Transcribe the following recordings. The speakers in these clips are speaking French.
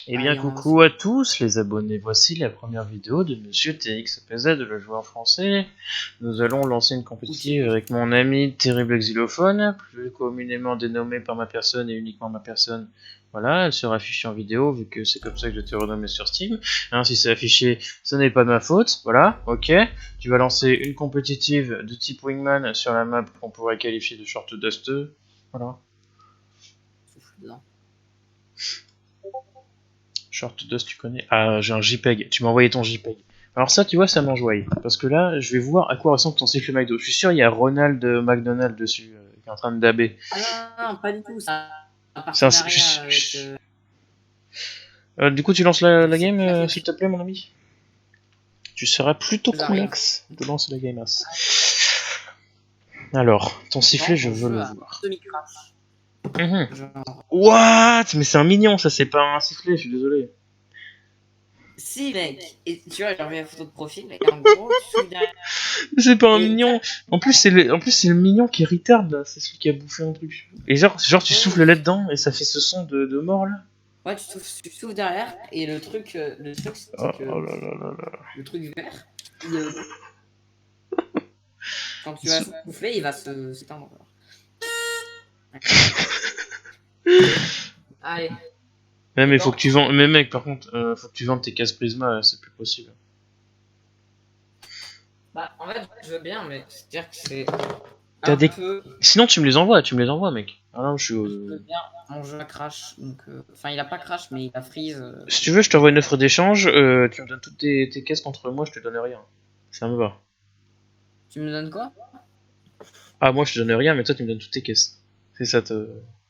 Eh bien, Allez, on coucou à tous les abonnés. Voici la première vidéo de Monsieur TXPZ, le joueur français. Nous allons lancer une compétitive avec mon ami Terrible Xylophone, plus communément dénommé par ma personne et uniquement ma personne. Voilà, elle sera affichée en vidéo vu que c'est comme ça que je t'ai renommé sur Steam. Hein, si c'est affiché, ce n'est pas de ma faute. Voilà, ok. Tu vas lancer une compétitive de type Wingman sur la map qu'on pourrait qualifier de Short Dust. Voilà. souffle dedans. Short Dust, tu connais? Ah, j'ai un JPEG. Tu m'as envoyé ton JPEG. Alors ça, tu vois, ça m'enjoye. Parce que là, je vais voir à quoi ressemble ton sifflet McDo. Je suis sûr, il y a Ronald McDonald dessus, qui est en train de dabber. Ah non, pas du tout, c'est un C'est un... partenariat avec... du coup, tu lances la c'est game, pas quelque s'il te chose. plaît, mon ami? Tu seras plutôt J'arrive. coolax de lancer la game as. Alors, ton sifflet, Bon, je ton veux jeu le a voir. semi-crash. Genre... What? Mais c'est un mignon, ça, c'est pas un sifflet, je suis désolé. Si, mec. Et tu vois, j'ai envoyé la photo de profil, mec. En gros, tu souffles derrière. C'est pas un Et mignon. En plus, c'est le mignon qui est retard, là. C'est celui qui a bouffé un truc. Et genre tu ouais, souffles là-dedans et ça fait ce son de mort, là. ouais, tu souffles derrière. Et le truc c'est Oh que là là là là. le truc vert, quand tu vas souffler, il va s'éteindre. Allez. Mais Et il bon, faut que tu vends. Mais mec, par contre, faut que tu vendes tes cases Prisma, c'est plus possible. bah, en fait, je veux bien, mais c'est-à-dire que c'est T'as un des. peu... Sinon, tu me les envoies, mec. Ah non, je suis. Je veux bien, mon jeu a crash, donc... Enfin, il a pas crash, mais il a freeze. Si tu veux, je t'envoie une offre d'échange. Tu me donnes toutes tes caisses contre moi, je te donne rien. Ça me va. Tu me donnes quoi? Ah, moi, je te donne rien, mais toi, tu me donnes toutes tes caisses. C'est ça te.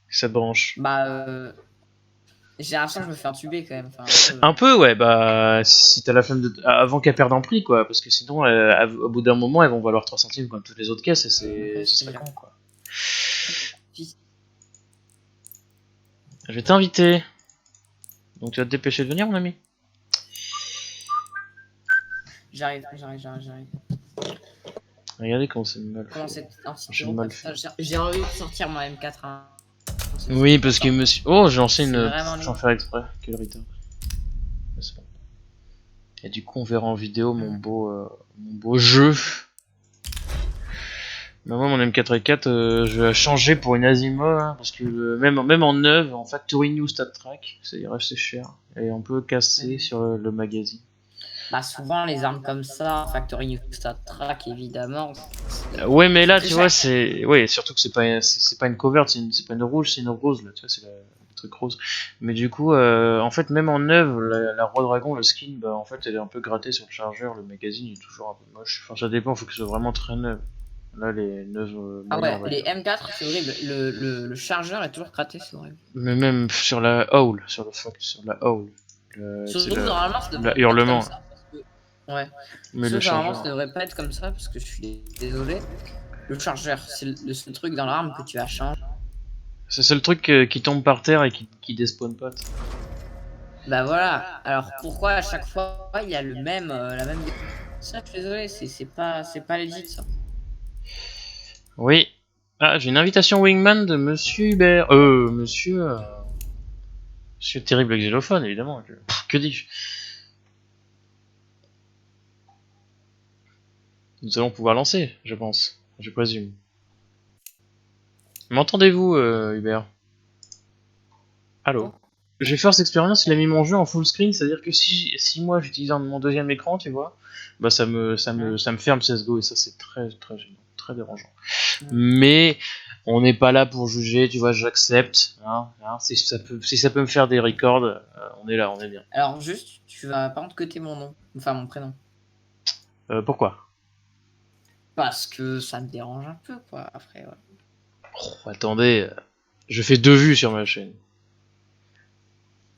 Ça te branche. Bah, j'ai l'impression que je me fais entuber quand même. Enfin, Un peu, ouais, bah, si t'as la flemme de. Avant qu'elles perdent en prix, quoi, parce que sinon, au bout d'un moment, elles vont valoir 3 centimes comme toutes les autres caisses, et après, ce c'est serait là. con, quoi. Je vais t'inviter. Donc tu vas te dépêcher de venir, mon ami. J'arrive. Regardez comment c'est mal Comment fait. c'est J'ai anti-pyro? mal fait. J'ai envie de sortir mon M4. Hein. Oui, parce que monsieur. Oh, j'ai lancé C'est une. vraiment Sans nul. faire exprès. Quel retard. C'est bon. Et du coup, on verra en vidéo mon beau jeu. Mais moi, mon M4A4, je vais la changer pour une Asimo, hein, parce que même en neuve, en Factory New Stat Track, c'est assez cher. Et on peut casser sur le magazine. Bah, souvent, les armes comme ça, Factory New Stat Track, évidemment. Ouais, mais là, Très tu vois, cher. c'est. Ouais, surtout que c'est pas une cover, c'est pas une rouge, c'est une rose, là, tu vois, c'est le truc rose. Mais du coup, en fait, même en neuve, la Roi Dragon, le skin, bah, en fait, elle est un peu grattée sur le chargeur, le magazine est toujours un peu moche. Enfin, ça dépend, faut que ce soit vraiment très neuve. Là, les neuves Ah moyennes, ouais, on va les dire. M4, c'est horrible. Le chargeur est toujours gratté, c'est horrible. Mais même sur la Howl, sur la Howl, tu sais, Surtout, normalement, ça devrait la pas être comme hurlement, ça. Parce que... Ouais. mais le Surtout, normalement, ça chargeur. devrait pas être comme ça, parce que je suis désolé. Le chargeur, c'est le seul truc dans l'arme que tu vas changer. C'est le seul truc qui tombe par terre et qui despawn pas. Bah voilà. Alors pourquoi à chaque fois il y a le même, la même. Ça, je suis désolé, c'est pas legit ça. Oui. Ah, j'ai une invitation Wingman de Monsieur Hubert. Monsieur Terrible Xylophone, évidemment. Que dis-je? Nous allons pouvoir lancer, je pense. Je présume. M'entendez-vous, Hubert? Allô? Quoi? J'ai First Experience, il a mis mon jeu en full screen, c'est-à-dire que si moi j'utilise mon deuxième écran, tu vois, bah Ouais. ça me ferme CSGO et ça c'est très très gênant, très dérangeant. Ouais. Mais on n'est pas là pour juger, tu vois, j'accepte. Si ça peut me faire des records, on est là, on est bien. Alors juste, tu vas par contre coter mon nom, enfin mon prénom, Pourquoi? parce que ça me dérange un peu quoi. Après, ouais. Oh, attendez, je fais 2 vues sur ma chaîne.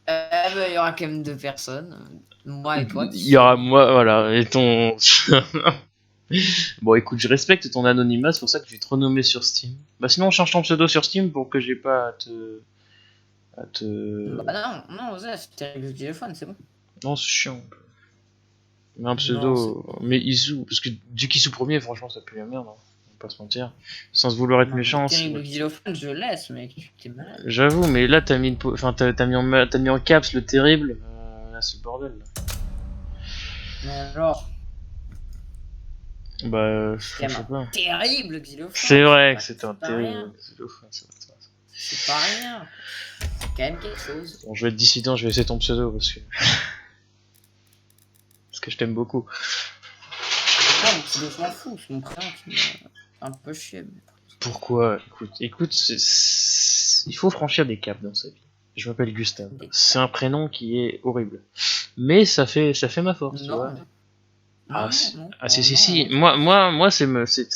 Bah, il y aura quand même deux personnes, moi et toi Il qui y aura seront. moi, voilà, et ton. Bon, écoute, je respecte ton anonymat, c'est pour ça que je vais te renommer sur Steam. Bah, sinon, on change ton pseudo sur Steam pour que j'ai pas à te. Bah non, Osef, t'es le téléphone, c'est bon. Non, c'est chiant. Mais un Non, c'est pseudo. Mais Isu, parce que du Kisu premier, franchement, ça pue la merde. Hein. faut pas se mentir. Sans vouloir être méchant. Terrible xylophone, je laisse, mec, tu t'es malade. J'avoue, mais là t'as mis, enfin t'as mis en caps le terrible. Là c'est le bordel. Là. Mais alors. Bah, je sais pas. Terrible xylophone. C'est vrai que c'est un terrible xylophone. C'est pas rien. C'est quand même quelque chose. Bon, je vais être dissident, je vais essayer ton pseudo parce que. Parce que je t'aime beaucoup. Non, mon pseudo, je m'en fous, c'est mon prénom qui me fait un peu chier. Mais... Pourquoi? Écoute, il faut franchir des caps dans sa vie. Je m'appelle Gustave. C'est un prénom qui est horrible. Mais ça fait ma force, tu vois. Ah, si. Moi, c'est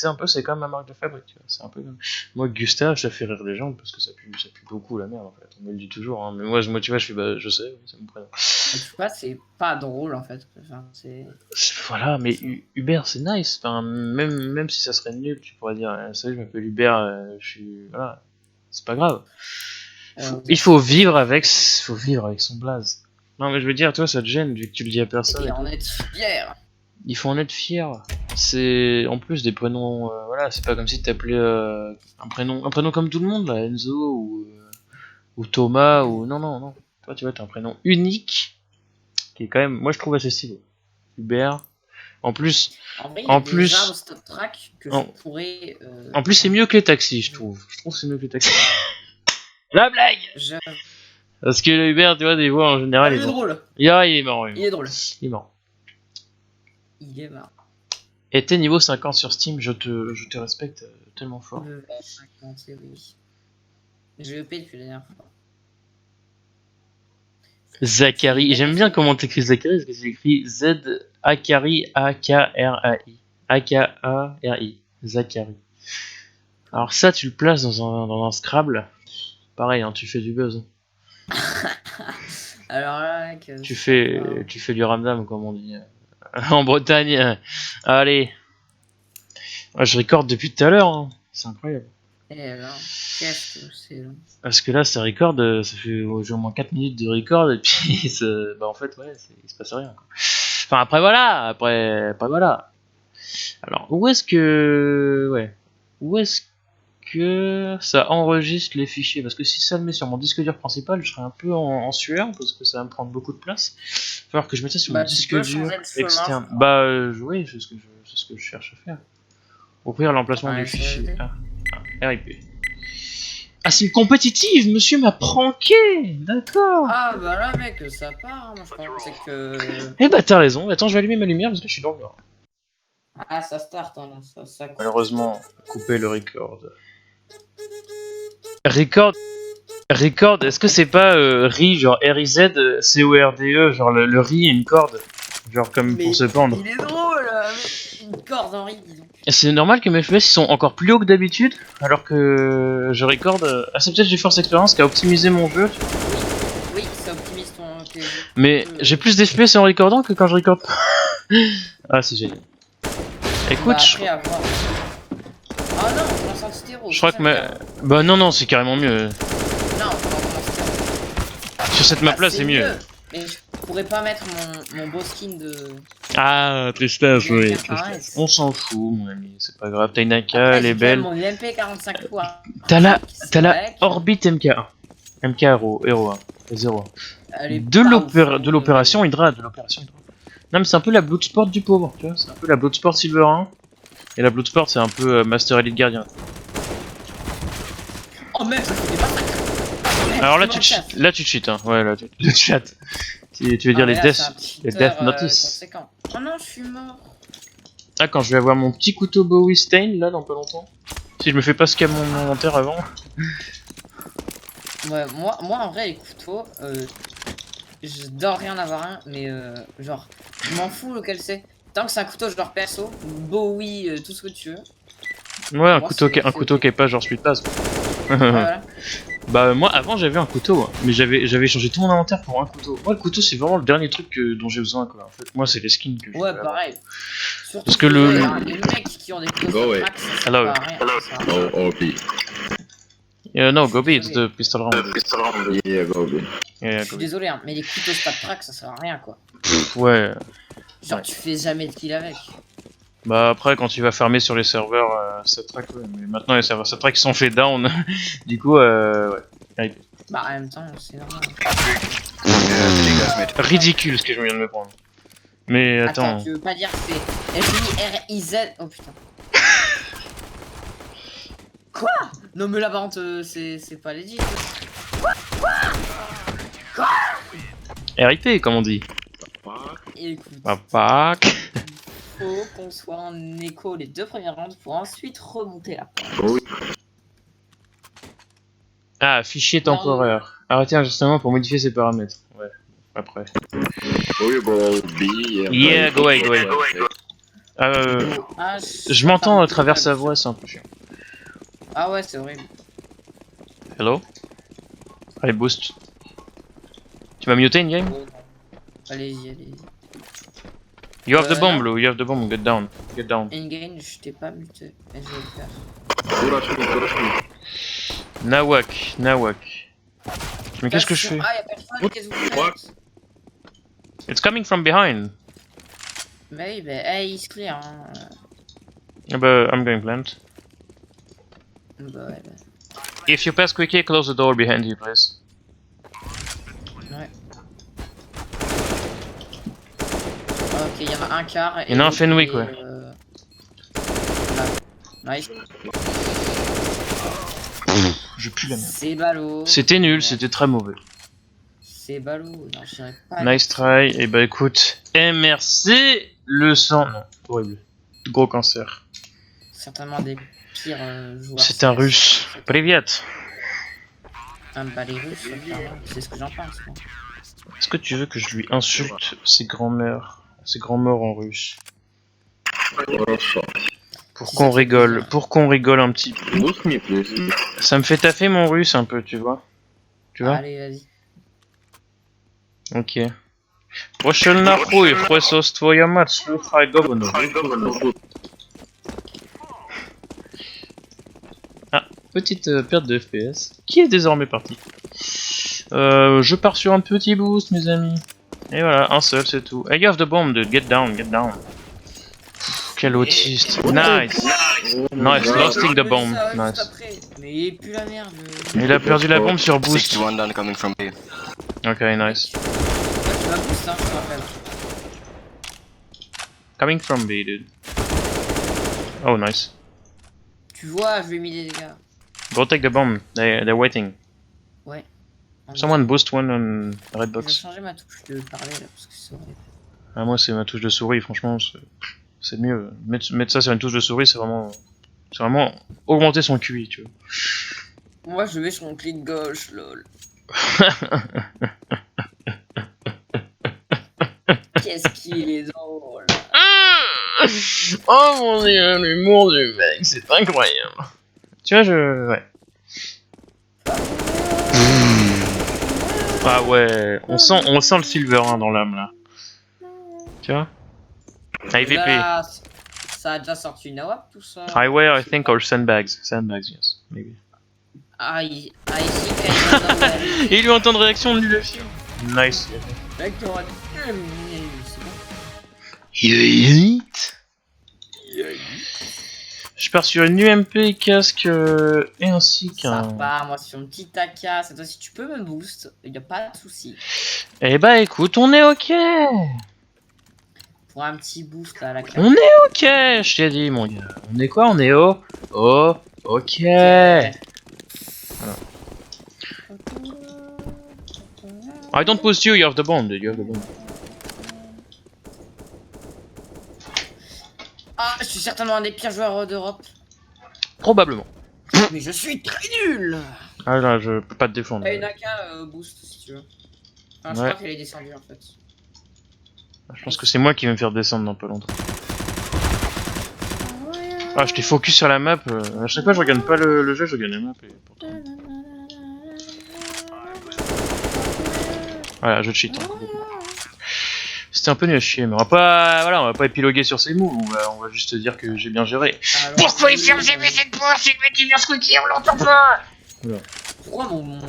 un peu, c'est comme ma marque de fabrique, tu vois. C'est un peu comme... Moi, Gustave, ça fait rire les gens parce que ça pue beaucoup la merde, en fait. On me le dit toujours, hein. Mais moi, tu vois, je suis, bah, je sais, oui, c'est mon prénom. Mais tu vois, c'est pas drôle, en fait. Enfin, voilà, mais Hubert, c'est nice. Enfin, même si ça serait nul, tu pourrais dire, salut, je m'appelle Hubert, je suis, voilà. C'est pas grave. Il faut vivre avec son blaze. Non, mais je veux dire, toi, ça te gêne, vu que tu le dis à personne. Et en être fier. Il faut en être fier. C'est en plus des prénoms, voilà, c'est pas comme si tu t'appelais un prénom comme tout le monde, là, Enzo ou Thomas ou non. Toi, tu vois, t'as un prénom unique qui est quand même, moi je trouve assez stylé. Hubert. En plus, en plus, c'est mieux que les taxis, je trouve. Je trouve que c'est mieux que les taxis. La blague. Parce que le Hubert, tu vois, des voix en général, il est drôle. Il est marrant. Il est drôle. Il est marrant. Il est marrant. Et t'es niveau 50 sur Steam, je te respecte tellement fort. 50, oui. Je vais payer depuis la dernière fois. Zachary, j'aime bien comment t'écris Zachary, parce que c'est écrit Z-A-K-R-I, A-K-R-A-I. A-K-A-R-I. Zachary. Alors ça, tu le places dans un Scrabble. Pareil, hein, tu fais du buzz. Alors là, tu fais du ramdam, comme on dit. En Bretagne. Allez. Je recorde depuis tout à l'heure. Hein. C'est incroyable. Et alors, qu'est-ce que c'est là? Parce que là, ça record, ça fait au moins 4 minutes de record, et puis bah en fait, ouais, il se passe rien. Quoi. Enfin, après voilà. Alors, où est-ce que ça enregistre les fichiers? Parce que si ça le met sur mon disque dur principal, je serai un peu en sueur parce que ça va me prendre beaucoup de place. Il va falloir que je mette ça sur mon disque dur externe. Oui, c'est ce que je cherche à faire. Ouvrir l'emplacement du fichier. RIP. Ah, c'est une compétitive, monsieur m'a pranké. D'accord. Ah, bah là, mec, ça part. Moi, je pensais que. Eh bah, t'as raison. Attends, je vais allumer ma lumière parce que je suis dans le noir. Ah, ça start, hein, ça coupe. Malheureusement, couper le record. Record, est-ce que c'est pas RI, genre R-I-Z, C-O-R-D-E, genre le RI et une corde? Genre comme pour se pendre. Il est drôle, une corde en RI, disons. C'est normal que mes FPS sont encore plus hauts que d'habitude, alors que je recorde. Ah, c'est peut-être GeForce Experience qui a optimisé mon jeu. Tu vois. Oui, ça optimise ton. Mais j'ai plus d'FPS en recordant que quand je recorde pas. Ah, c'est génial. Écoute, Ah non, on lance en stéro. Je crois que bah non, c'est carrément mieux. Non, sur cette map là, c'est mieux. Mais je pourrais pas mettre mon beau skin de. Ah, tristesse, oui. On s'en fout, mon ami, c'est pas grave. T'as une AK, elle est belle. Mon MP45 quoi. T'as la Orbit MK1. MK Hero 1. 0. De l'opération Hydra. Non, mais c'est un peu la Bloodsport du pauvre, tu vois. C'est un peu la Bloodsport Silver 1. Et la Bloodsport, c'est un peu Master Elite Guardian. Oh merde, ça fait des massacres. Alors là, tu cheats, hein. Ouais, là, tu chattes. Tu veux dire les Death Notice. Oh non, je suis mort. Ah, quand je vais avoir mon petit couteau Bowie Stain, là, dans pas longtemps. Si je me fais pas scam mon inventaire avant. Ouais, moi en vrai, les couteaux, je dois rien avoir un, mais genre, je m'en fous lequel c'est. Tant que c'est un couteau genre perso, Bowie, tout ce que tu veux. Ouais, un couteau qui est pas genre Sweet Pass. Voilà. Bah moi avant j'avais un couteau, mais j'avais changé tout mon inventaire pour un couteau. Moi le couteau c'est vraiment le dernier truc dont j'ai besoin quoi. En fait, moi c'est les skins que ouais, pareil. Surtout parce que les mecs qui ont des couteaux Hello. No, go B, it's the pistol round. Yeah, go B. Je suis désolé, hein, mais les couteaux stat track ça sert à rien quoi. Ouais. Genre tu fais jamais de kill avec. Bah après quand tu vas farmer sur les serveurs StatTrak, ouais, mais maintenant les serveurs StatTrak sont fait down, du coup ouais. RIP. Bah en même temps, c'est normal. Ridicule ce que je viens de me prendre. Mais Attends, attends. tu veux pas dire que c'est F-I-R-I-Z? Oh putain. Quoi? Non mais là par contre, c'est pas legit. RIP comme on dit. Écoute, Papa. faut qu'on soit en écho les 2 premières rounds pour ensuite remonter la pente. Ah, fichier temporaire. Arrêtez un ajustement pour modifier ses paramètres. Ouais, après. Yeah, go away, go away. Je m'entends à travers sa voix, c'est un peu chiant. Ah ouais, c'est horrible. Hello? Allez, boost. Tu m'as muté in-game? Oh, allez-y, allez-y. You have the bomb, non. Lou, you have the bomb, get down. Get down. In-game, je t'ai pas muté, mais je vais le faire. Nawak, Nawak. Mais qu'est-ce que je fais? Ah, y'a personne, qu'est-ce que vous faites? It's coming from behind. Bah oui, bah, hey, il se clear, hein. Ah bah, I'm going plant. Bah ouais, bah. If you pass quickly, close the door behind you, please. Ouais. Ok, il y en a un quart. Il y en a un Fenwick, ouais. Nice. Je pue la merde. C'est ballot. C'était nul, c'était très mauvais. C'est ballot. Non, je dirais pas. Nice try. Et bah écoute, MRC le sang. Non, horrible. Gros cancer. Certainement des pires joueurs. C'est un russe. Privet. Ah bah les Russes, clairement, c'est ce que j'en pense. Moi. Est-ce que tu veux que je lui insulte ses grands-mères en russe? Pour qu'on rigole, un petit peu. Ça me fait taffer mon russe un peu, tu vois? Tu vois? Allez, vas-y. Ok. Пошел нахуй, хуесос твоя мать, слухай говно. Ah, petite perte de FPS, qui est désormais parti. Je pars sur un petit boost, mes amis. Et voilà, un seul, c'est tout. Hey, you have the bomb, dude. Get down, get down. Pff, quel autiste. Nice. Nice, losting the bomb. Nice. Mais il est plus la merde. Il a perdu la bombe sur boost. Ok, nice. Ouais, tu vas boost, hein, je te rappelle. Coming from B, dude. Oh, nice. Tu vois, je lui ai mis des dégâts. Go take the bomb. They're waiting. Ouais. Someone boost one on red Je vais box. changer ma touche de parler là parce que c'est horrible. Ah, moi, c'est ma touche de souris, franchement, c'est mieux. Mettre ça sur une touche de souris, c'est vraiment augmenter son QI, tu vois. Moi, je vais sur mon clic gauche, lol. Qu'est-ce qu'il est drôle. Oh mon dieu, l'humour du mec, c'est incroyable. Tu vois, ouais. Ah ouais, on sent le silver hein, dans l'âme là. Tu vois? IVP. Là, ça a déjà sorti une AWP tout ça. Highway, I think, or sandbags. Sandbags, yes, maybe. I think I don't know. Et il lui entend de réaction de le film. Nice. Mec, t'auras dit. C'est bon. Yeet. Je pars sur une UMP, casque et ainsi Ça qu'un. part, moi sur une petite AK. Cette fois-ci, tu peux me boost. Y a pas de souci. Eh bah écoute, on est ok. Pour un petit boost là, à la carte. On est ok, je t'ai dit mon gars. On est quoi? On est ok. Voilà. I don't post you, you have the bomb, dude. You have the bomb. Ah, je suis certainement un des pires joueurs d'Europe. Probablement. Mais je suis très nul. Ah là, je peux pas te défendre. T'as une AK boost si tu veux. Enfin, je Ouais. crois qu'elle est descendue en fait. Je pense que c'est moi qui vais me faire descendre dans pas longtemps. Ah, je t'ai focus sur la map. À chaque fois, je regarde pas le jeu, je regarde la map. Et pourtant... Voilà, je cheat. Hein. C'était un peu nul à chier, mais on va pas épiloguer sur ces moves. On va juste dire que j'ai bien géré. Alors, Pourquoi il ferme jamais cette porte? C'est le mec qui vient squeaker, on l'entend pas. Voilà. Pourquoi mon...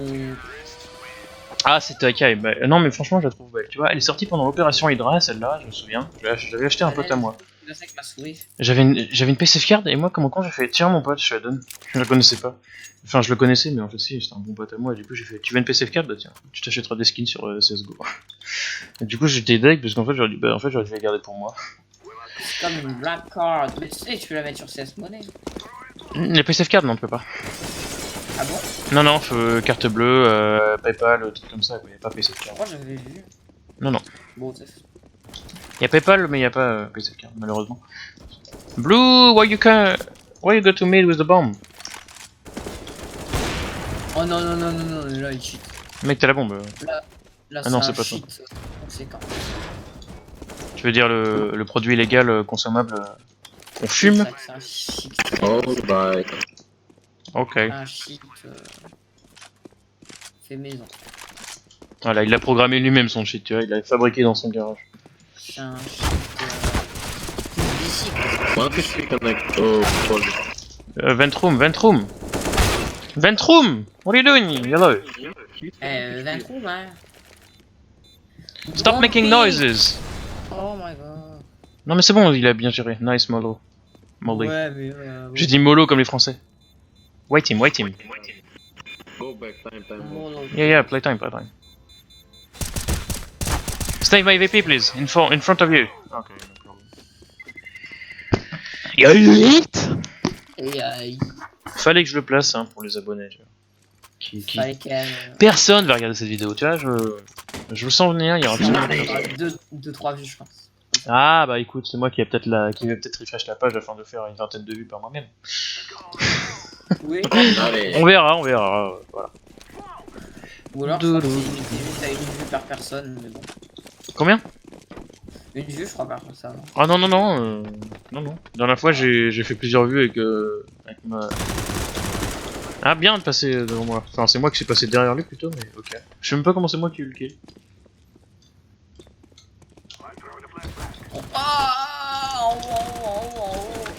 Ah, c'était ok. Bah, non, mais franchement, je la trouve belle. Tu vois, elle est sortie pendant l'opération Hydra, celle-là, je me souviens. J'avais acheté un pote à moi. passé avec ma souris. J'avais une PC card et moi, comme quand j'ai fait tiens mon pote, je la donne. Je la connaissais pas. Enfin, je le connaissais, mais en fait, si, c'était un bon pote à moi. Et du coup, j'ai fait tu veux une PC card? Bah tiens, tu t'achèteras des skins sur CSGO. Et du coup, j'étais deg parce qu'en fait, j'aurais dit bah en fait, j'aurais dû la garder pour moi. C'est comme une black card. Mais tu sais, tu peux la mettre sur CS Money. Les PC card, non, tu peux pas. Ah bon? Non, non, carte bleue, PayPal, trucs comme ça, quoi. Y'a pas PC card. Moi j'avais vu. Non, non. Bon, c'est. Y'a PayPal, mais y'a pas PC card, malheureusement. Blue, why you got to meet with the bomb? Oh non, non, non, non, non, là il cheat. Mec, t'as la bombe. Là Ah non, c'est c'est un pas ça. cheat conséquent. Tu veux dire le produit illégal consommable qu'on fume? C'est un cheat. Oh bye. Ok. Un cheat fait maison. Voilà, il a programmé lui-même son cheat, tu vois, il l'a fabriqué dans son garage. C'est un cheat d'ici Why don't you connect? Oh, hold. Ventroom, Ventroom! Ventroom! What are you doing? Hello! 23 hein. Stop making noises! Oh my god. Non mais c'est bon, il a bien géré. Nice Molo. Molly. Ouais, mais J'ai dit Molo comme les Français. Wait him, wait him. Go back, time. Yeah, yeah, playtime, playtime. Stay my VP, please. In front of you. Okay, no problem. Et Fallait que je le place hein, pour les abonnés. Tu vois. fallait qu'elle. Personne va regarder cette vidéo, tu vois. Je le sens venir, il y aura absolument personne. 2-3 vues, je pense. Ah bah écoute, c'est moi qui vais peut-être refresh la page afin de faire une vingtaine de vues par moi-même. Oui. Allez. On verra, voilà. Ou alors, je crois que c'est limité juste à une vue par personne, mais bon. Combien? Une vue, je crois par ça. Non. Ah non, non, non, non. Dans la fois, j'ai fait plusieurs vues avec ma... Ah bien de passer devant moi. Enfin, c'est moi qui suis passé derrière lui plutôt, mais ok. Je sais même pas comment c'est moi qui ai eu le kill.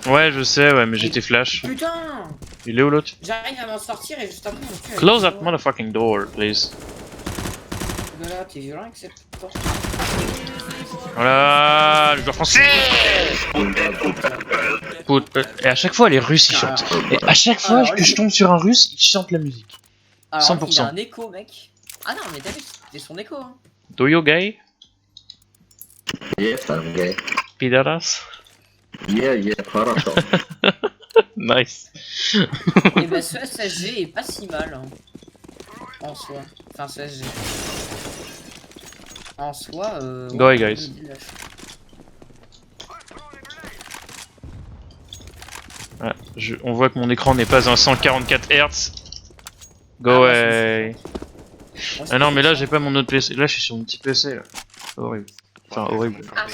Ouais, je sais, ouais, mais j'étais flash. Putain! Il est où l'autre? J'arrive à m'en sortir et juste après, on me tue. Close that motherfucking door, please. Là, t'es violent avec cette porte. Voilà, le joueur français. Et à chaque fois, les Russes ils chantent. Et à chaque fois Alors, que je tombe sur un Russe, il chante la musique. Alors, 100%. il y a un écho, mec. Ah non, mais t'as vu, c'était son écho. Hein. Do you gay? Yes, I'm gay. Pidaras? Yeah, хорошо. Nice. Et bah, ce SSG est pas si mal. Hein. En soi. Enfin, ce SG. En soi, Go away, guys. Ouais, on voit que mon écran n'est pas un 144 Hz. Go away. Ah non, mais là j'ai pas mon autre PC. Là je suis sur mon petit PC. Là. Horrible. Enfin, horrible. Ah,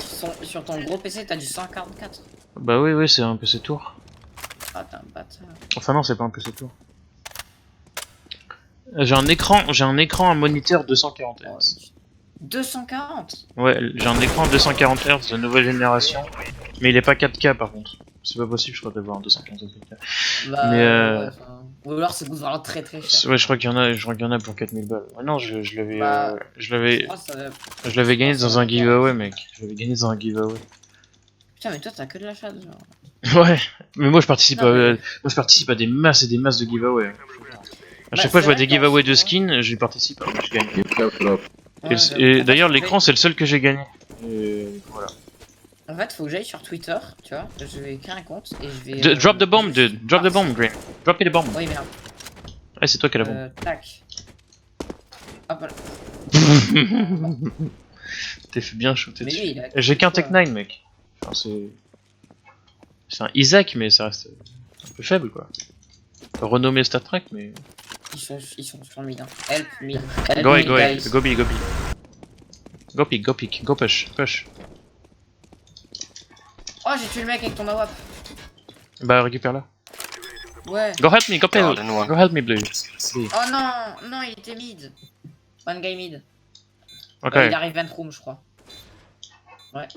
sur ton gros PC, t'as du 144. Bah oui, c'est un PC tour. Ah, t'es un bâtard. Enfin, non, c'est pas un PC tour. J'ai un écran, un moniteur 240 Hz. 240. Ouais, j'ai un écran 240 Hz de nouvelle génération. Mais il est pas 4K par contre. C'est pas possible, je crois, d'avoir un 240 4K. Bah, Mais ouais, ou alors c'est vraiment très très cher. ouais, je crois qu'il y en a pour 4000 balles. Ouais, non, je l'avais. Bah, Je l'avais. Ça Je l'avais gagné dans un giveaway, mec. Je l'avais gagné dans un giveaway. Putain, mais toi t'as que de l'achat genre. Ouais, mais moi je participe, Non, mais... moi, je participe à des masses et des masses de giveaway. À Bah, chaque fois je vois c'est des vrai, giveaways quand de c'est skins, je participe, je gagne. Ouais, Et d'ailleurs l'écran c'est le seul que j'ai gagné. Et voilà. En fait, faut que j'aille sur Twitter, tu vois. Je vais créer un compte et je vais. Drop the bomb, dude. Drop the bomb, Green. Drop me the bomb. Oui, merde. Ouais, c'est toi qui as la bombe. Tac. Hop là. T'es fait bien shooter Mais dessus. lui, il a- J'ai qu'un Tech 9, mec. Enfin, c'est un Isaac, mais ça reste un peu faible, quoi. Renommé Star Trek, mais. Ils sont sur le mid. Hein. Help me. Go me, away, go away. guys. Go B, go B. Go pick, go pick. Go push, push. Oh, j'ai tué le mec avec ton AWP. Bah, récupère-la. Ouais. Go help me, go help me, Blue. Oh non, non, il était mid. One guy mid. Ok. Il arrive 20 room, je crois. Ouais.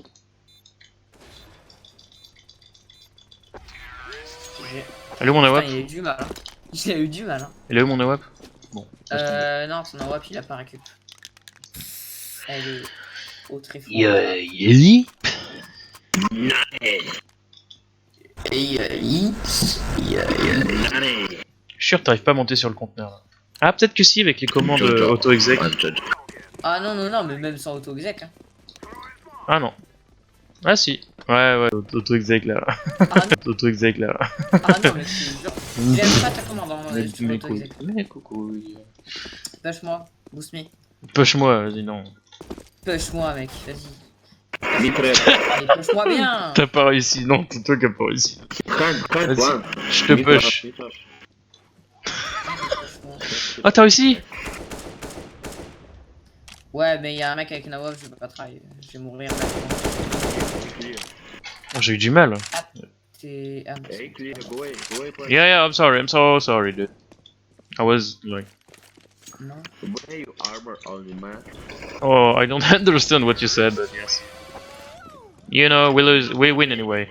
Elle est où mon Putain, AWP? il a eu du mal. Hein. Il a eu du mal. Hein. Elle est où mon AWP? Bon. Non, ton AWP il a pas récup. Elle est au très fort. Yelly. Je suis sûr que t'arrives pas à monter sur le conteneur là. Ah, peut-être que si, avec les commandes auto-exec. Ah non, non, non, mais même sans auto-exec. Hein. Ah non. Ah si. Ouais, auto-exec là. Ah non, Auto-exec là. ah non, mais c'est genre. J'aime pas ta commande en Mais, sur auto-exec. mais coucou. Oui. Push-moi, boost me. Push-moi, vas-y, non. Push-moi, mec, vas-y. Mitraille. Allez, push-moi bien. T'as pas réussi, non, c'est toi qui as pas réussi. Can't Vas-y, one. je te push. Push-moi. Ah, t'as réussi? Ouais, mais y'a un mec avec une AWP, je vais pas travailler. Je vais mourir maintenant. Oh, j'ai eu du mal. T'es. Ah, Hey, clear, go away, please. Yeah, I'm so sorry, dude. I was like, non. Why you armor only, man? oh, I don't understand what you said, but yes. You know, we win anyway.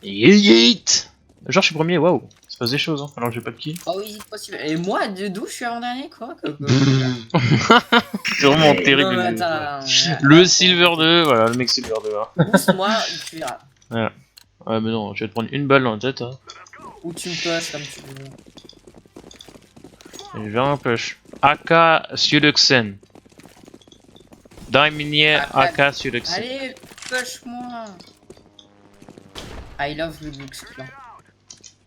Yeet! Genre, je suis premier, waouh, il se passe des choses, hein, alors que j'ai pas de kill. Oh oui, c'est possible. Et moi, d'où je suis avant-dernier, quoi C'est vraiment Non, terrible. mais attends, Le Silver 2, voilà, le mec Silver 2. Hein. Boost-moi, tu verras. Ouais, mais non, je vais te prendre une balle dans la tête. Hein. Ou tu me pushes comme tu veux. Et je vais un push. AK Sudexen. Daiminier AK Sudexen. Allez, push-moi. I love le Glux clan.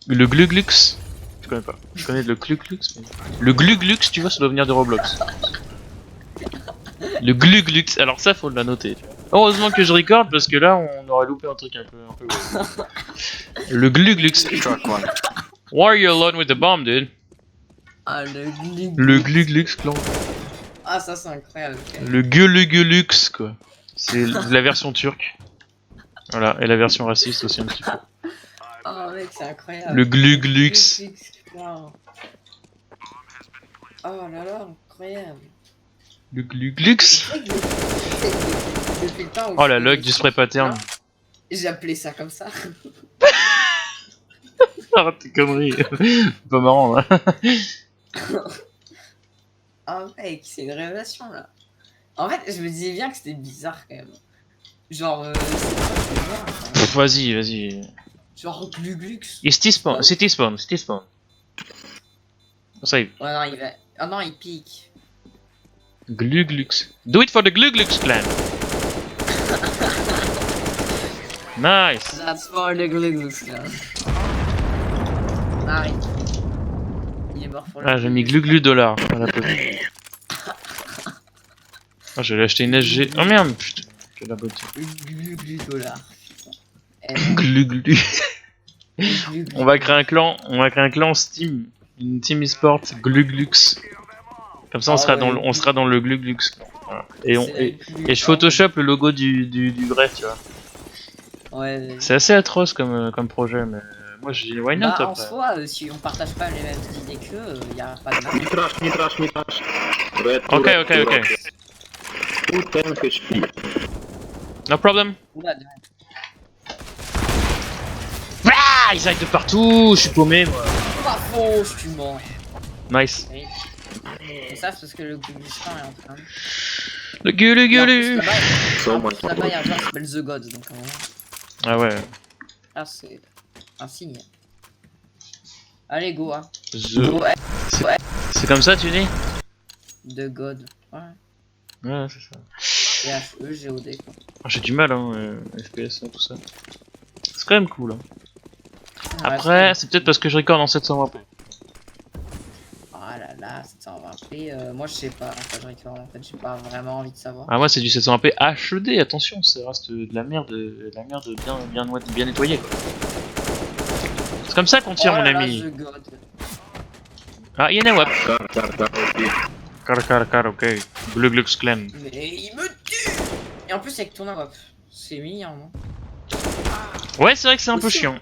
Le Gluglux. Je connais pas. Je connais le Gluglux. Mais... Le Gluglux, tu vois, ça doit venir de Roblox. Le Gluglux. Alors ça, faut la noter. Tu vois. Heureusement que je record parce que là, on aurait loupé un truc un peu. Le Gluglux. Why are you alone with the bomb, dude? Ah, le Glux. Le Gluglux clan. Ah, ça, c'est incroyable. Okay. Le Gulugulux, quoi. C'est la version turque. Voilà, et la version raciste aussi un petit peu. Oh, mec, c'est incroyable. Le Gluglux. Oh là là, incroyable. Le Gluglux. Depuis le temps où Oh je la fais log des du spray pattern. J'ai appelé ça comme ça. Arrête tes conneries. C'est pas marrant là. Oh mec, c'est une révélation là. En fait, je me disais bien que c'était bizarre quand même. Genre, Vas-y. genre Gluglux. Et City spawn. Ça y est. Ouais, non, il va. Oh non, il pique. Gluglux. Do it for the Gluglux clan. Nice. That's for the Gluglux là. Arrête. Il est mort pour le. Ah, j'ai mis Gluglu dollar à la place. Ah, j'allais acheter une SG. Oh merde, putain. Quelle abruti. Gluglux dollar. Gluglu. On va créer un clan Steam. Une team e-sport Gluglux. Comme ça, on sera dans le Gluglux. Voilà. Et je Photoshop le logo du vrai, tu vois. Ouais. C'est assez atroce comme projet, mais moi je dis why not Bah, en après. soi, si on partage pas les mêmes idées qu'eux, y a pas de mal. Mitrash. Ok. 210 HP. No problem. Oula, Ah, ils arrivent de partout, je suis paumé moi. pas faux, je suis mort. Nice. Et ça, c'est parce que le Gluglus est en train de. Le gueulu. So much Là-bas, il y a un joueur qui s'appelle The God, donc Ah ouais. là, c'est un signe. Allez, go, hein. The... C'est comme ça tu dis? The God. Ouais. Ouais, c'est ça. THEGOD, quoi. Ah, j'ai du mal hein, FPS, tout ça. C'est quand même cool. Hein. Après, c'est peut-être parce que je record en 720p. Oh là là, 720p. Moi, je sais pas. Enfin, je record, en fait, j'ai pas vraiment envie de savoir. Ah, moi c'est du 720p HD, attention, ça reste de la merde bien nettoyée. Quoi. C'est comme ça qu'on tire, Oh mon là là, ami. The God. Ah, il y en a wap. Car. Car, ok. Gluglux clan. Mais il me tue. Et en plus, avec ton AWP. C'est mignon, non? Ouais, c'est vrai que c'est un peu Aussi, chiant.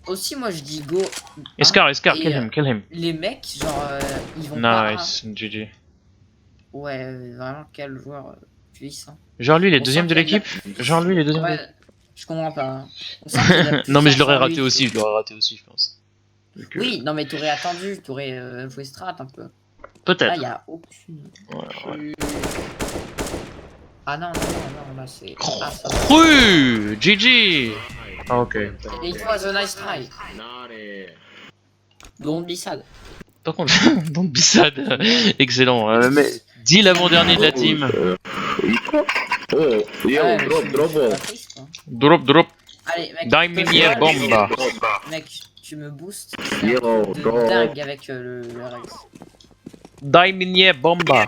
Aussi, moi, je dis go. Escar, et, kill him. Les mecs, genre, ils vont pas. Nice, GG. Ouais, vraiment, quel joueur puissant. Genre lui, il est On deuxième sent de qu'il y a l'équipe. Ouais, je comprends pas. Hein. On sent qu'il y a de la Non, mais je puissance l'aurais en raté lui, aussi, tu vois. je pense. Donc, Oui, non, mais t'aurais attendu, t'aurais joué strat un peu. Là, peut-être. y a aucune. Ouais. Ah non, non, non, non, là c'est. Ah, ça va. Cru GG. Ah, ok. It was a nice try. Naughty. Don't be sad. Tant qu'on donc Bissad, excellent. Mais dis l'avant-dernier de la team. Oh, yo, Ouais, mais drop, je drop, suis pas oh. triste, quoi. Drop. Allez, mec. Daiminie toi, bomba. Mec, tu me boostes. Yo, C'est un truc de drop. dingue avec le Rex. Daiminie bomba.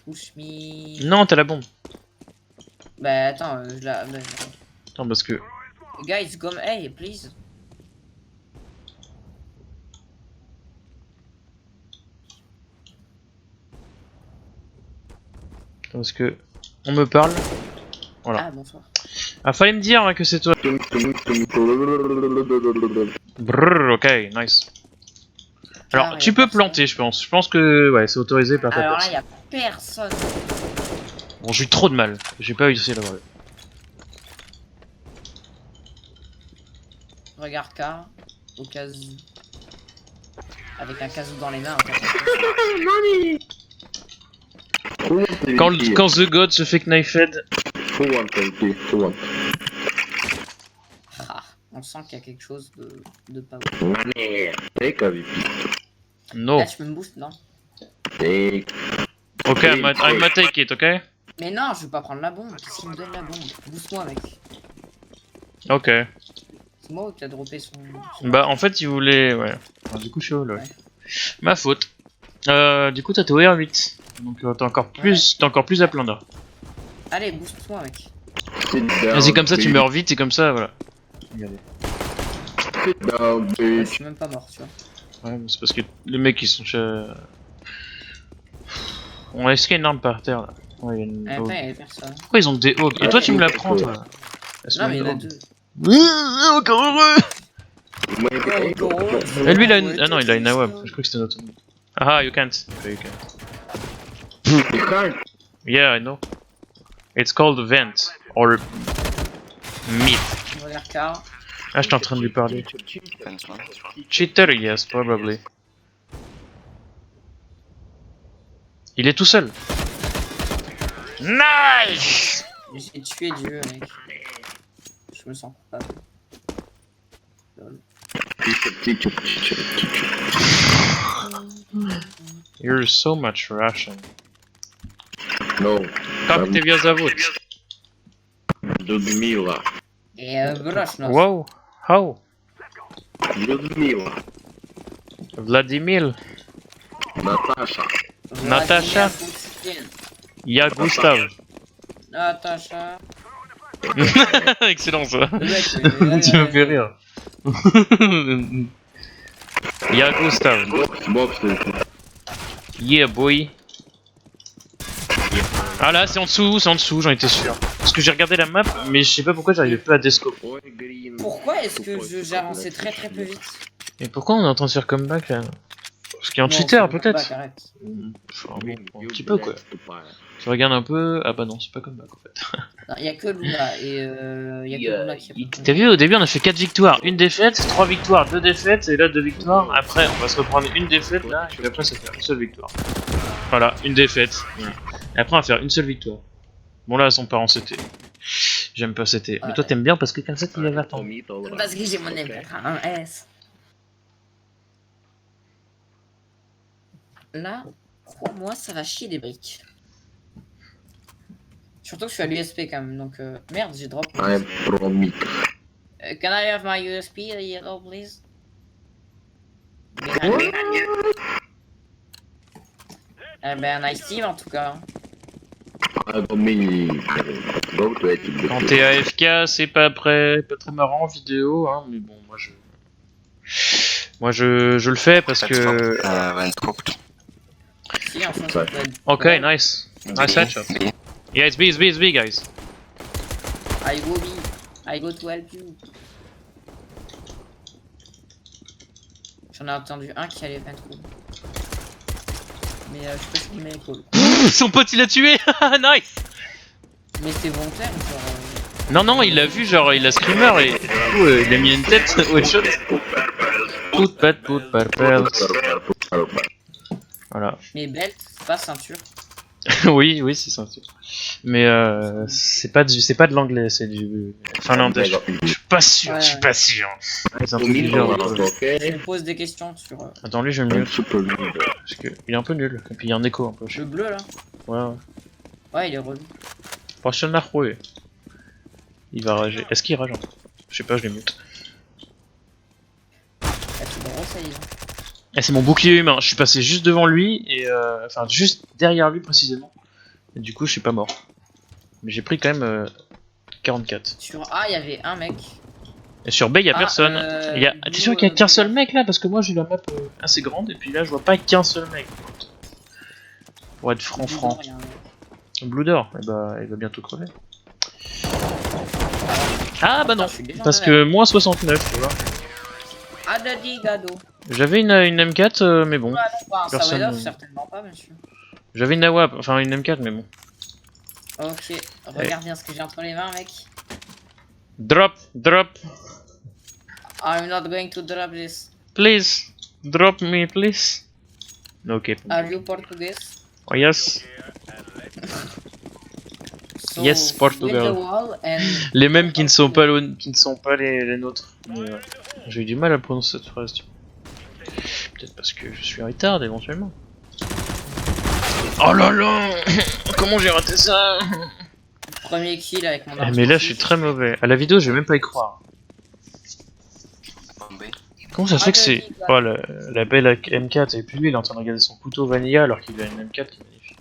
Push me. Non, t'as la bombe. Bah attends, Non, parce que. Guys, come A, please. Parce que. On me parle. Voilà. Ah, bonsoir. Ah, fallait me dire hein, que c'est toi. Brrr, ok, nice. Alors, Ah, tu y a peux personne. planter, je pense. Je pense que ouais, c'est autorisé par ta Alors là, personne. y a personne. Bon, j'ai eu trop de mal. J'ai pas réussi à l'avoir. Regarde car, au cas où. Avec un casou dans les mains. Quand The God se fait knifed. Ah, on sent qu'il y a quelque chose de pas ouf. Take a VP. No. Là, tu peux me boost, non? Take. Ok, I'm take it, ok? Mais non, je veux pas prendre la bombe. Qu'est-ce qu'il me donne la bombe? Boost-moi, mec. Ok. C'est moi qui a droppé son. Bah, en fait, il voulait. Ouais. Enfin, du coup, je suis au lol. Ouais. Ma faute. Du coup, t'as TOR 8. Donc, t'as encore plus à plaindre. Allez, boost-moi, mec. Vas-y, comme ça, tu meurs vite et comme ça, voilà. Regardez. Sit down, Ouais, je bitch. suis même pas mort, tu vois. Ouais, mais c'est parce que les mecs, ils sont chez. Est-ce qu'il y a une arme par terre là? Ouais, il y a une. Attends, y'avait personne. Pourquoi ils ont des hogs? Et toi, tu me la prends, toi? Non, mais il y en a deux. Encore heureux! Et lui, il a une. Ah non, il a une AWAP. Je crois que c'était notre. Ah, you can't. Okay, you can't. You can't. Yeah, I know. It's called vent. Or. Meat. Regarde car. Ah, j'étais en train de lui parler. Cheater, yes, probably. Il est tout seul. Nice! J'ai tué Dieu, mec. Je me sens coupable. Lol. Teacher. You're so much Russian. No. Как ты меня зовут? Людмила. Et broche, non. Wow, how? Людмила. Vladimir, Наташа. Natacha. я Gustav. Natacha. Excellent ça. Le mec, Tu me fais rire. Я Gustav. Box. Yeah boy. Ah là c'est en dessous, j'en étais sûr. Parce que j'ai regardé la map, mais je sais pas pourquoi j'arrivais pas à descope. Ой, Green. Pourquoi est-ce que j'ai avancé très peu vite? Et pourquoi on est en train de se faire comeback là? Parce qu'il y a un Non, cheater c'est peut-être. pas, arrête. Enfin, Green, bon, un you petit peu quoi. black tupая. Tu regardes un peu. Ah bah non, c'est pas comeback en fait. Non, y a que Luna et y a que Luna qui a pas. T'as vu au début on a fait 4 victoires, 1 défaite, 3 victoires, 2 défaites et là 2 victoires. Après on va se reprendre une défaite là et puis après ça fait une seule victoire. Voilà, une défaite. Et après on va faire une seule victoire. Bon là son parent c'était. J'aime pas c'était. Mais toi t'aimes bien parce que comme ça tu l'avais attendre. Parce que j'ai mon MP1S. Là, crois-moi, ça va chier des briques. Surtout que je suis à l'USP quand même, donc merde, j'ai drop. I'm from me. Can I have my USP yellow, please? Behind you. Eh ben, nice team en tout cas. I don't mean go to it. Quand t'es AFK c'est pas très marrant en vidéo hein, mais bon moi je le fais parce que. Si, en fait, ça peut être Ok, drôle. nice. Nice headshot. Yeah, it's B, guys. I go B. I go to help you. J'en ai entendu un qui allait être cool. Mais je sais pas si il est cool. Son pote il l'a tué. Nice. Mais c'est volontaire, genre. Non, il l'a vu, genre il a screamer et du coup il a mis une tête au headshot. Put purple. Voilà. Mais belt, c'est pas ceinture. Oui, oui, c'est ça. Mais c'est pas de l'anglais, c'est du finlandais. Je suis pas sûr, Ouais, je suis ouais. pas sûr. C'est un truc Oui, du genre. oui, Ok. Je me pose des questions sur Attends, lui, je le Un mute. petit peu nul. Parce que il est un peu nul. Et puis il y a un écho un peu. le bleu là. Ouais, ouais. Ouais, il est relou. Prochain Arroé. Il va rager. Est-ce qu'il rage un peu? Je sais pas, je l'ai mute. Ah, tout gros, ça y est. Et c'est mon bouclier humain. Je suis passé juste devant lui et enfin juste derrière lui précisément. Et du coup, je suis pas mort. Mais j'ai pris quand même 44. Sur A, il y avait un mec. Et sur B, il y a Ah, personne. T'es sûr qu'il y a qu'un seul mec là? Parce que moi j'ai la map assez grande et puis là je vois pas qu'un seul mec. Pour être franc. Il y a un mec. Blue d'or, il va bientôt crever. Ah bah non, Je suis légendaire. parce que moins 69, tu vois. Adadi Gado. J'avais une M4, mais bon. Ah non, pas un Personne Sawadov, ne- certainement pas, monsieur. J'avais une AWAP, enfin une M4, mais bon. Ok, regarde bien ce que j'ai entre les mains, mec. Drop, I'm not going to drop this. please, drop me, please. Ok. Are you Portuguese? Oh, yes. So, Yes, Portugal. build a wall and... Les mêmes qui ne sont pas, les nôtres. Mais, j'ai eu du mal à prononcer cette phrase. Tu vois. Peut-être parce que je suis retard éventuellement. Oh là là. Comment j'ai raté ça? Premier kill avec mon Eh, arme mais là je sportive. suis très mauvais. À la vidéo je vais même pas y croire. Comment ça se fait que c'est... Oh la belle M4 et puis lui il est en train de regarder son couteau vanilla alors qu'il a une M4 qui est magnifique.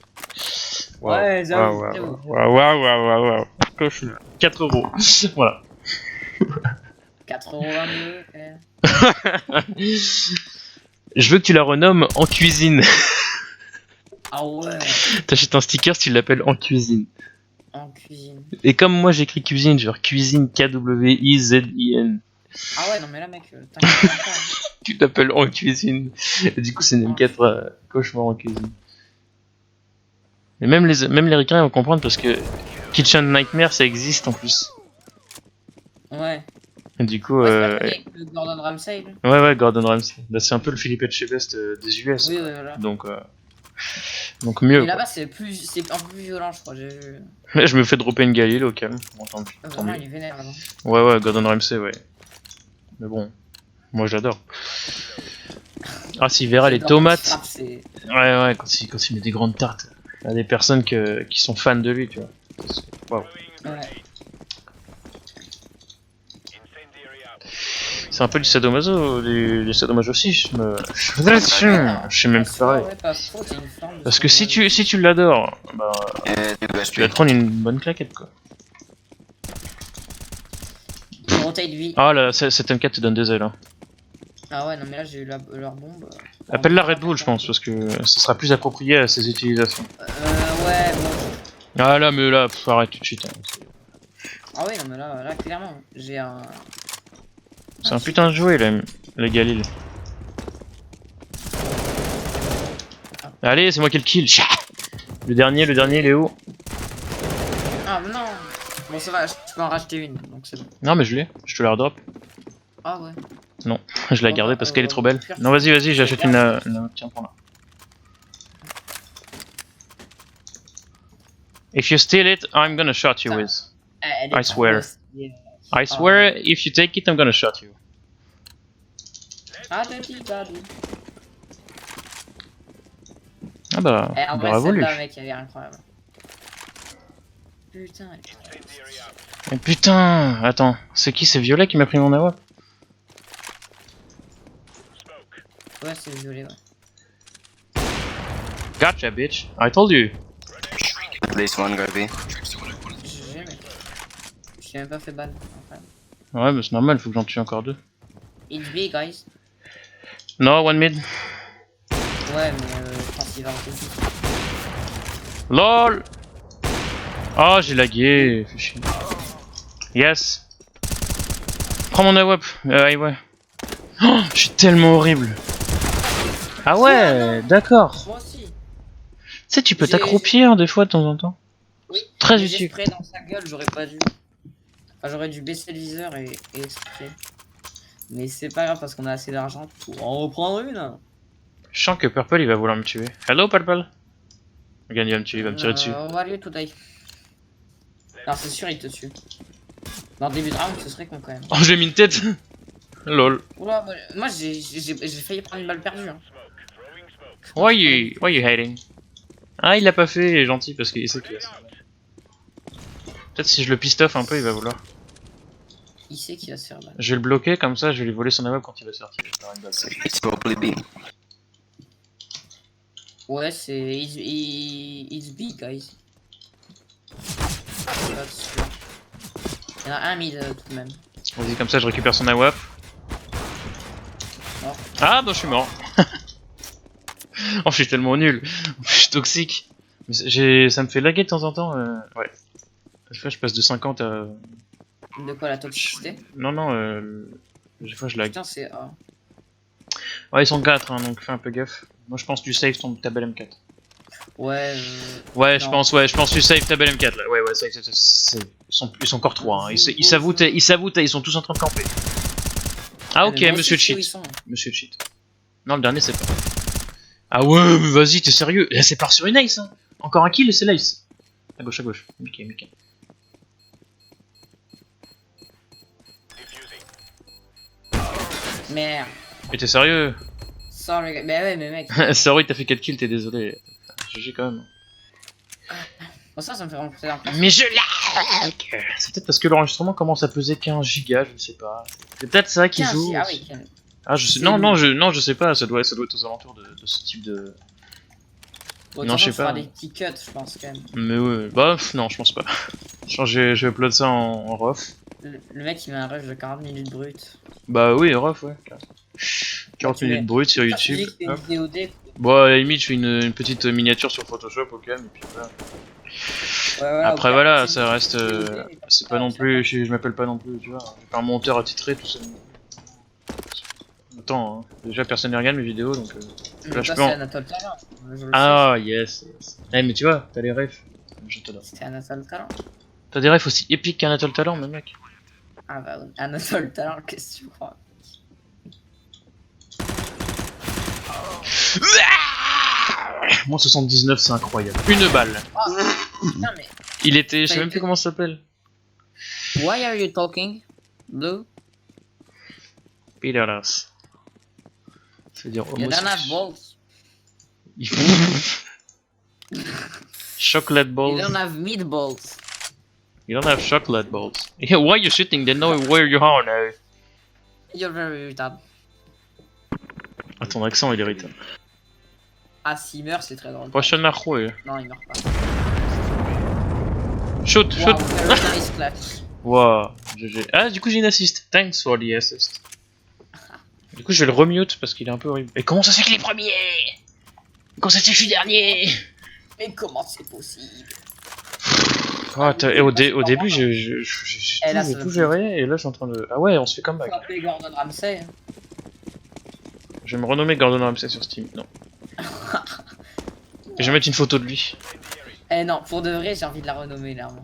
Ouais, j'avoue, Waouh. Que je suis 4 euros. Voilà. 4,22€. Je veux que tu la renommes en cuisine. Ah ouais, T'achètes un sticker si tu l'appelles en cuisine. en cuisine. Et comme moi j'écris cuisine, genre cuisine Kwizin. Ah ouais, non mais là mec, t'inquiète pas. Tu t'appelles en cuisine. Et du coup c'est une M4 cauchemar en cuisine. Et même les ricains vont comprendre parce que Kitchen Nightmare ça existe en plus. Ouais. Et du coup, Ouais, c'est pas avec le Gordon Ramsay. Là. ouais, Gordon Ramsay. Bah, c'est un peu le Philippe Etchebest des US. Oui, ouais, voilà. Donc mieux. Mais là-bas, c'est un peu plus violent, je crois. J'ai vu. Là, je me fais dropper une Galil au calme. Bon, tant Vraiment, mieux. il est vénère là. Ouais, Gordon Ramsay, ouais. Mais bon, moi j'adore. Ah, s'il verra les tomates. Ouais, quand il met des grandes tartes. Il y a des personnes qui sont fans de lui, tu vois. Waouh. Ouais. C'est un peu du sadomaso, du sadomasochisme. Je sais même pas pareil. Ouais, pas faux, c'est une forme de Parce que si tu l'adores, bah, tu vas te prendre une bonne claquette quoi. Rotate vie. Ah là, cette M4 te donne des ailes. Hein. Ah ouais, non mais là j'ai eu leur bombe. Appelle-la Red Bull, je pense, parce que ce sera plus approprié à ses utilisations. Ouais, bon. Ah là, mais là, arrête tout de suite. Hein. Ah ouais, non mais là clairement, j'ai un. C'est un putain de jouet, là, le Galil. Allez, c'est moi qui ai le kill. Le dernier, il est où? Ah non. Bon, ça va, je peux en racheter une, donc c'est bon. Non, mais je l'ai, je te la redrop. Ah ouais. Non, je l'ai gardée parce qu'elle est trop belle. Non, vas-y, j'achète une. Tiens, prends-la. If you steal it, I'm gonna shot you with. I swear. I swear, if you take it, I'm gonna shot you. Ah, daddy. Ah bah, En vrai, bravo lui. celle-là, mec, elle est incroyable. Putain. Mais putain, attends, c'est qui? C'est Violet qui m'a pris mon AWP? Ouais, c'est violet, ouais. Gotcha, bitch. I told you. At least one Garvey. GG, mec. J'ai même pas fait ban. Enfin. Ouais, mais c'est normal, faut que j'en tue encore deux. It's B, guys. No, one mid. Ouais, mais je pense qu'il va rester tout. LOL. Oh, j'ai lagué, fais chier. Yes. Prends mon AWP. Ouais. Oh, je suis tellement horrible. Ah ouais, d'accord. Moi aussi. Tu sais, tu peux J'ai- t'accroupir des fois de temps en temps. Oui. Très mais utile. j'ai spray dans sa gueule, j'aurais pas dû. Enfin, j'aurais dû baisser le viseur et spray. Mais c'est pas grave parce qu'on a assez d'argent pour en reprendre une. Je sens que Purple il va vouloir me tuer. Hello Purple. Regarde, il va me tuer, il va me tirer dessus. How are you today? Alors c'est sûr il te tue. Dans le début de round ce serait con quand même. Oh j'ai mis une tête. Lol. Oula, moi j'ai failli prendre une balle perdue. Hein. Why you hating? Ah il l'a pas fait, il est gentil parce qu'il sait qu'il a ça. Peut-être si je le piste off un peu il va vouloir. Il sait qu'il va se faire balle. Je vais le bloquer comme ça, je vais lui voler son AWP quand il va sortir. Je vais faire une balle. It's probably B. Ouais c'est... It's big guys. Pas sûr. Il y en a un mid tout de même. Vas-y comme ça je récupère son AWP. Mort. Ah bah je suis mort. Oh je suis tellement nul. Je suis toxique. Mais ça me fait laguer de temps en temps. Ouais. Des fois je passe de 50 à... De quoi la toxicité? Non non, des fois je lag. Putain c'est... Ouais ils sont 4 hein, donc fais un peu gaffe. Moi je pense que tu save ta belle M4. Ouais Ouais je non. pense que tu save ta belle M4 là. Ouais ils sont encore 3 hein. Ils s'avoutent, ils sont tous en train de camper. Ah ok mais monsieur aussi, cheat. Monsieur cheat. Non le dernier c'est pas. Ah ouais mais vas-y t'es sérieux? Là c'est part sur une ace hein. Encore un kill et c'est l'ace. À gauche. Mickey. Merde. Mais t'es sérieux? Sorry, bah ouais mais mec. Sorry t'as fait 4 kills, t'es désolé. GG quand même. Bon ça me fait rentrer en place. Mais je lag. C'est peut-être parce que l'enregistrement commence à peser 15 gigas, je ne sais pas. C'est peut-être ça qui 15, joue. ah oui. Ah je sais. C'est Non, lourd. je sais pas, ça doit être aux alentours de ce type de. Bon, Non, je sais tu feras pas. des petits cuts je pense quand même. Mais ouais, bah non, je pense pas. Je vais upload ça en ref. Le mec il met un rush de 40 minutes brut. Bah oui, ref, ouais. 40 tu minutes mets- brut sur Putain, tu YouTube. dis que c'est une Hop. VOD. Bon, à la limite, je fais une petite miniature sur Photoshop au calme, et puis voilà. Ouais, voilà, Après, au voilà, pire, ça reste. c'est une VOD, C'est pas non plus. Je m'appelle pas non plus, tu vois. Je suis pas un monteur attitré, tout ça. Attends, hein. Déjà personne ne regarde mes vidéos donc. Mais Là, je toi, peux en- c'est Anatole Talent. Je le Ah, yes. Eh, mais tu vois, t'as les refs. Je t'adore. sais. C'était Anatole Talent. T'as des refs aussi épiques qu'Anatole Talent, même mec. Ah bah oui. Anatole Talent, qu'est-ce que tu crois? Moins 79, c'est incroyable. Une balle. Putain mais. Il était. Je sais même plus comment ça s'appelle. Why are you talking? Blue? Peterlas. Ça veut dire You don't have balls. Il faut. Chocolate You balls. don't have meatballs. You don't have chocolate balls. Yeah, why you shooting? They know where you are now. You're very retarded. Ah, ton accent il est irritant. Ah s'il meurt c'est très drôle. Prochaine macro, ouais. Non il meurt pas. Shoot, Wow, shoot. very nice clutch. Wow, GG. Ah, du coup j'ai une assist. Thanks for the assist. Du coup je vais le remute parce qu'il est un peu horrible. Et comment ça se fait qu'il est premier? Comment ça se fait que je suis dernier? Mais comment c'est possible? Ah, et au début j'ai Eh, là, ça tout va géré et là je suis en train de... Ah ouais, on se fait Faut comeback. appeler Gordon Ramsay. Je vais me renommer Gordon Ramsay sur Steam. Non. Et je vais mettre une photo de lui. Eh non, pour de vrai j'ai envie de la renommer là. Moi.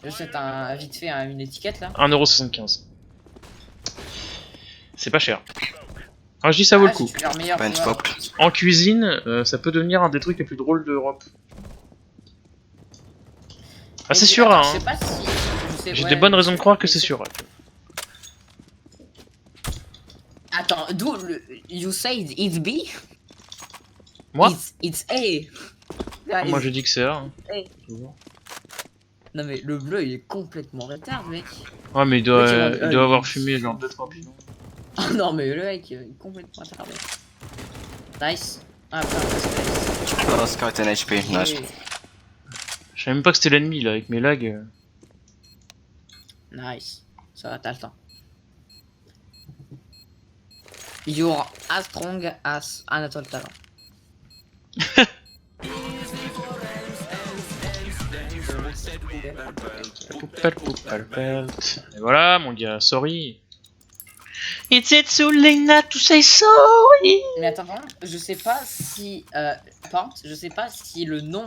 Je jette vite fait une étiquette là. 1,75€. C'est pas cher. Ah, je dis ça vaut le coup. Si tu es leur meilleur Bench joueur. popped. En cuisine, ça peut devenir un des trucs les plus drôles d'Europe. Ah, Mais c'est je- sûr, attends, hein. je sais pas si- je sais- J'ai ouais, des bonnes raisons de croire que mais c'est sûr. Attends, d'où you say it's B? Moi It's A. Guys. Moi je dis que c'est A. Hein. Hey. Toujours. Non mais le bleu il est complètement retard mec. Ouais, mais il Ok, doit avoir fumé genre 2-3 pilons. Ah non mais le mec il est complètement retardé. Nice. Ah putain, nice. Oh, Scout and HP. Nice. Ok. Je savais même pas que c'était l'ennemi là avec mes lags. Nice. Ça va, t'as le temps. You're as strong as Anatole Talent. Et voilà mon gars, sorry. It's too late to say sorry. Mais attends, par contre, je sais pas si... par contre, je sais pas si le nom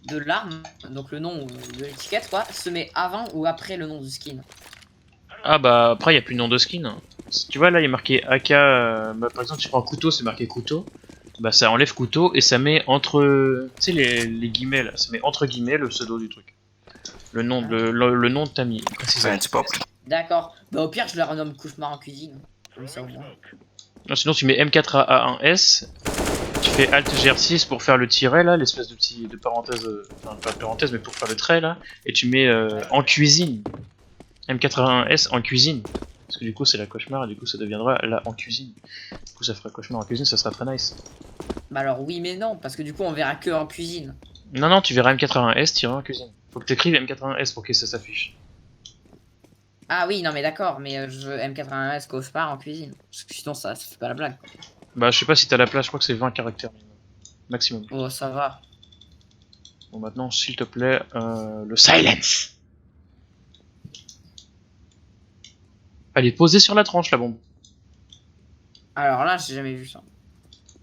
de l'arme, donc le nom de l'étiquette quoi, se met avant ou après le nom du skin. Ah bah après y a plus de nom de skin. Tu vois là, il est marqué AK. Bah, par exemple, tu prends couteau, c'est marqué couteau. Bah, ça enlève couteau et ça met entre. Tu sais, les guillemets là. Ça met entre guillemets le pseudo du truc. Le nom, le nom de Tammy, précisément. Ouais, tu pop. D'accord. Bah au pire, je le renomme cauchemar en cuisine. Comme ça au moins. Non, sinon, tu mets M4A1S. Tu fais Alt GR6 pour faire le tiret là, l'espèce de petit de parenthèse. Enfin, pas de parenthèse, mais pour faire le trait là. Et tu mets en cuisine. M4A1S en cuisine. Parce que du coup, c'est la cauchemar et du coup, ça deviendra là en cuisine. Du coup, ça fera cauchemar en cuisine, ça sera très nice. Bah alors oui mais non, parce que du coup on verra que en cuisine. Non, non, tu verras M81S tiré en cuisine. Faut que t'écrives M81S pour que ça s'affiche. Ah oui, non mais d'accord, mais je veux M81S cauchemar en cuisine. Parce que sinon ça fait pas la blague. Bah, je sais pas si t'as la place, je crois que c'est 20 caractères minimum. Maximum. Oh ça va. Bon, maintenant, s'il te plaît, le silence. Elle est posée sur la tranche, la bombe. Alors là, j'ai jamais vu ça.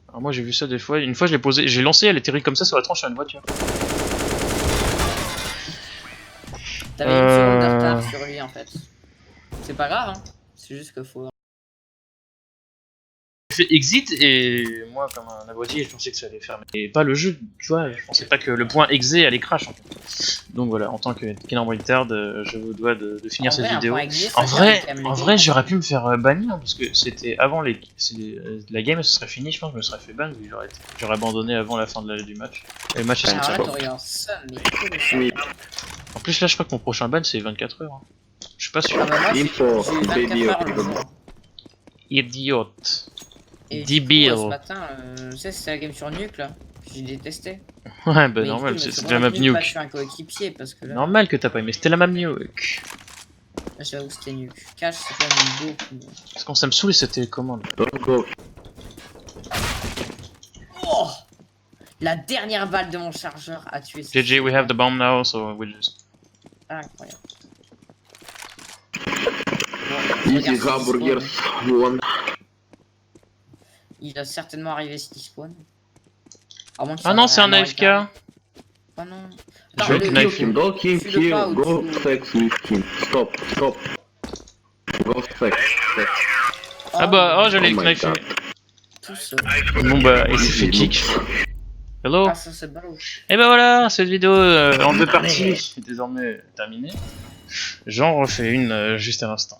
Alors moi, j'ai vu ça des fois. Une fois, je l'ai posée, j'ai lancé, elle atterrit comme ça sur la tranche sur une voiture. T'avais une seconde de retard sur lui en fait. C'est pas grave, hein. C'est juste que faut. J'ai fait exit et moi, comme un abruti, je pensais que ça allait faire. Mais pas le jeu, tu vois. Je pensais pas que le point exé allait crash en fait. Donc voilà, en tant que Kenan Retard, je vous dois de finir cette vidéo. En vrai, j'aurais pu me faire bannir parce que c'était avant la game, ce serait fini, je pense, je me serais fait ban, j'aurais abandonné avant la fin du match. Et le match est Alors là, sorti. t'aurais eu un seum, mais que le seum. Oui. En plus, là, je crois que mon prochain ban c'est 24 heures. Hein. Je suis pas sûr. Ah bah moi, Info, j'ai eu 24 idiot. heures le jour. Idiote. Et Débile. du coup, ce matin, tu sais, c'était la game sur Nuke là. J'ai détesté. Ouais, bah Mais normal, du coup, c'est je me de la map suis retenu de nuke. battre un coéquipier parce que là, Normal que t'as pas aimé, c'était la map nuke. j'avoue que c'était Nuke. Cash, c'est quand même beaucoup. Parce qu'on ça me saoule cette télécommande. Don't go. Oh, la dernière balle de mon chargeur a tué ce GG, we have the bomb now, so we just. Incroyable. Easy Regarde ce qui hamburgers. spawn. One. Il va certainement arriver ce qui spawn. À moins qu'il Ah soit non, c'est un vraiment AFK. retard. Oh non. Je Non, vais le- te Don't knife kill him. Don't kill Suis le pas him. ou Go tu- sex with him. Stop. Stop. Go sex. Ah bah, oh, j'allais Oh my knifé. God. Tout seul. Bon bah, il s'est fait kick. Hello. Ah, ça c'est ballot. Et bah voilà, cette vidéo en deux parties est désormais terminée. J'en refais une juste à l'instant.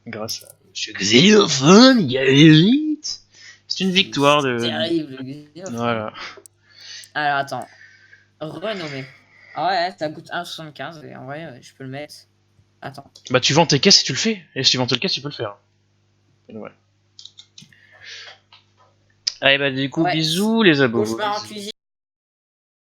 Grâce à Monsieur Xylophone, c'est une victoire de. Terrible. le gars. Voilà. Alors attends. Renommé. Ah ouais, ça coûte 1,75 et en vrai, je peux le mettre. Attends. Bah tu vends tes caisses et tu le fais. Et si tu vends tes caisses, tu peux le faire. Et ouais. Allez bah du coup, Ouais. bisous les abos. Cauchemar en cuisine.